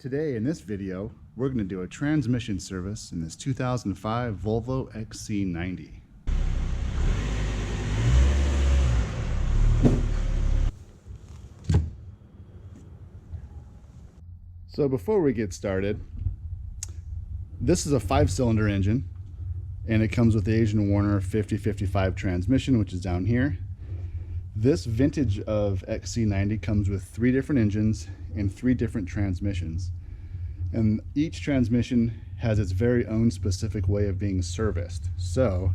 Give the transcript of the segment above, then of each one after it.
Today in this video, we're going to do a transmission service in this 2005 Volvo XC90. So before we get started, this is a 5-cylinder engine and it comes with the Asian Warner 5055 transmission, which is down here. This vintage of XC90 comes with 3 different engines and 3 different transmissions. And each transmission has its very own specific way of being serviced. So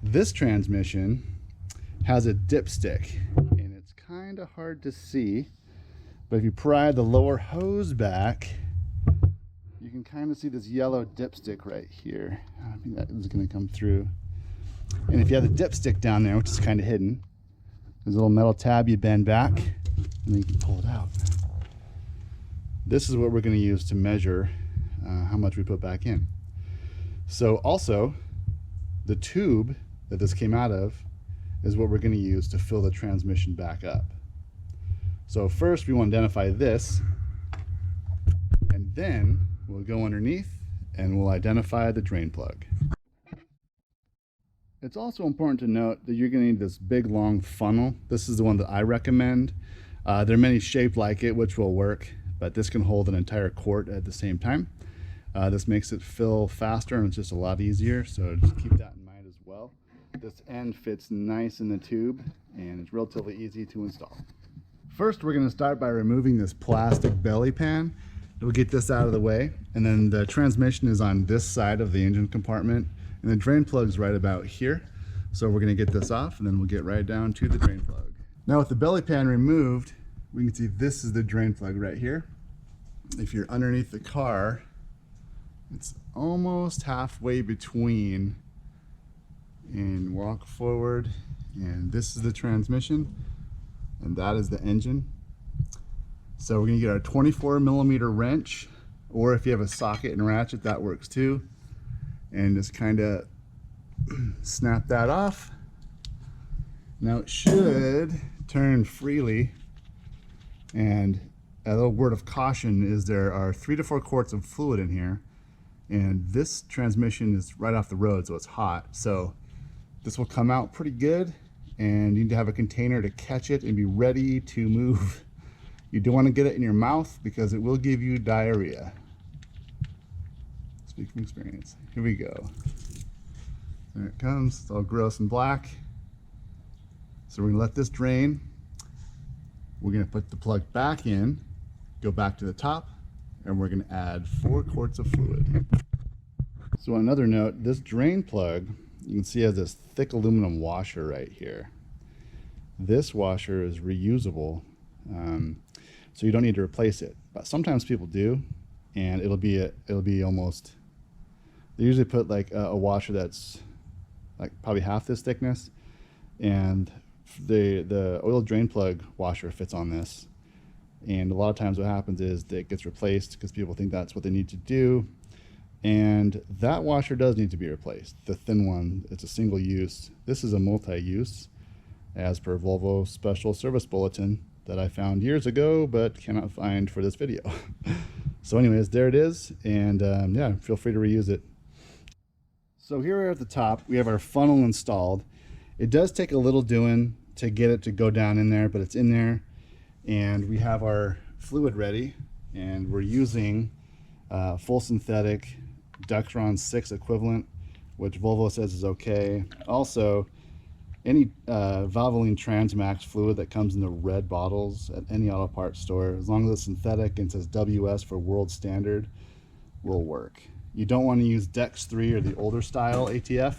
this transmission has a dipstick, and it's kind of hard to see, but if you pry the lower hose back, you can kind of see this yellow dipstick right here. I think that is going to come through. And if you have the dipstick down there, which is kind of hidden, there's a little metal tab you bend back, and then you can pull it out. This is what we're going to use to measure how much we put back in. So also, the tube that this came out of is what we're going to use to fill the transmission back up. So first we want to identify this, and then we'll go underneath and we'll identify the drain plug. It's also important to note that you're going to need this big long funnel. This is the one that I recommend. There are many shaped like it which will work, but this can hold an entire quart at the same time. This makes it fill faster and it's just a lot easier, so just keep that in mind as well. This end fits nice in the tube and it's relatively easy to install. First, we're going to start by removing this plastic belly pan. We'll get this out of the way, and then the transmission is on this side of the engine compartment and the drain plug's right about here. So we're going to get this off and then we'll get right down to the drain plug. Now with the belly pan removed, we can see this is the drain plug right here. If you're underneath the car, it's almost halfway between, and walk forward, and this is the transmission and that is the engine. So we're going to get our 24mm wrench, or if you have a socket and ratchet, that works too, and just kind of snap that off. Now it should turn freely, and a little word of caution is there are 3 to 4 quarts of fluid in here, and this transmission is right off the road, so it's hot. So this will come out pretty good, and you need to have a container to catch it and be ready to move. You don't want to get it in your mouth because it will give you diarrhea. Speak from experience. Here we go. There it comes. It's all gross and black. So we're going to let this drain. We're going to put the plug back in, go back to the top, and we're going to add 4 quarts of fluid. So on another note, this drain plug, you can see has this thick aluminum washer right here. This washer is reusable, so you don't need to replace it. But sometimes people do, and it'll be almost. They usually put like a washer that's like probably half this thickness, and the oil drain plug washer fits on this. And a lot of times what happens is that it gets replaced because people think that's what they need to do. And that washer does need to be replaced. The thin one, it's a single use. This is a multi-use as per Volvo special service bulletin that I found years ago but cannot find for this video. So anyways, there it is, and yeah, feel free to reuse it. So here we are at the top. We have our funnel installed. It does take a little doing to get it to go down in there, but it's in there. And we have our fluid ready, and we're using full synthetic Ductron 6 equivalent, which Volvo says is okay. Also, any Valvoline Transmax fluid that comes in the red bottles at any auto parts store, as long as it's synthetic and says WS for world standard, will work. You don't want to use Dex 3 or the older style ATF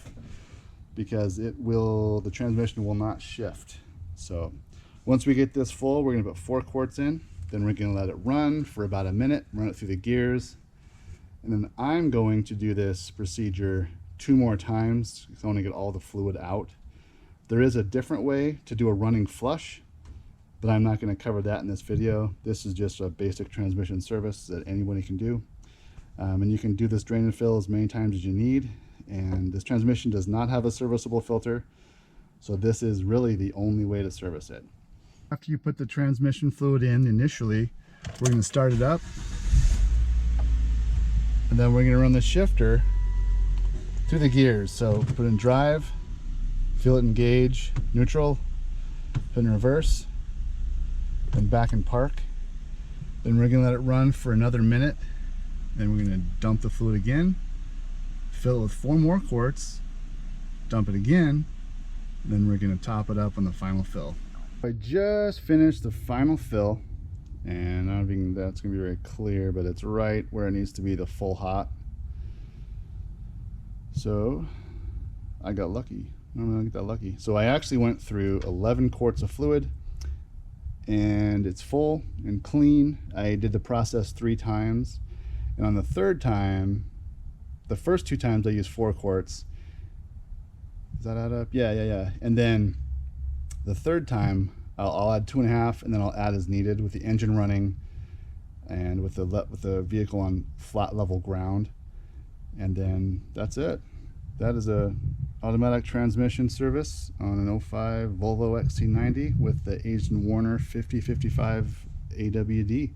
because the transmission will not shift. So once we get this full, we're going to put 4 quarts in, then we're going to let it run for about a minute, run it through the gears, and then I'm going to do this procedure 2 more times because I want to get all the fluid out. There is a different way to do a running flush, but I'm not going to cover that in this video. This is just a basic transmission service that anybody can do. And you can do this drain and fill as many times as you need. And this transmission does not have a serviceable filter, so this is really the only way to service it. After you put the transmission fluid in initially, we're going to start it up And then we're going to run the shifter through the gears. So put in drive, feel it engage, neutral, put in reverse, then back in park. Then we're going to let it run for another minute. Then we're going to dump the fluid again, fill it with 4 more quarts, dump it again, then we're going to top it up on the final fill. I just finished the final fill, and I don't think that's going to be very clear, but it's right where it needs to be, the full hot. So I got lucky. I don't know, I get that lucky. So I actually went through 11 quarts of fluid, and it's full and clean. I did the process 3 times, and on the 3rd time, the first 2 times I used 4 quarts. Does that add up? Yeah. And then the 3rd time I'll add 2.5, and then I'll add as needed with the engine running and with the vehicle on flat level ground, and then that's it. That is a automatic transmission service on an 05 Volvo XC90 with the Asian Warner 5055 AWD.